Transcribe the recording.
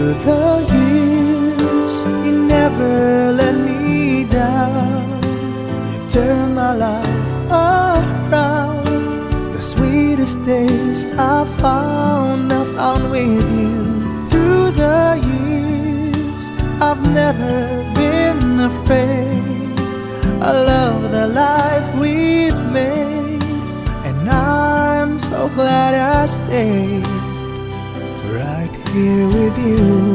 Through the years, you never let me down. You've turned my life around. The sweetest days I found with you. Through the years, I've never been afraid. I love the life we've made, and I'm so glad I stayed right here with you.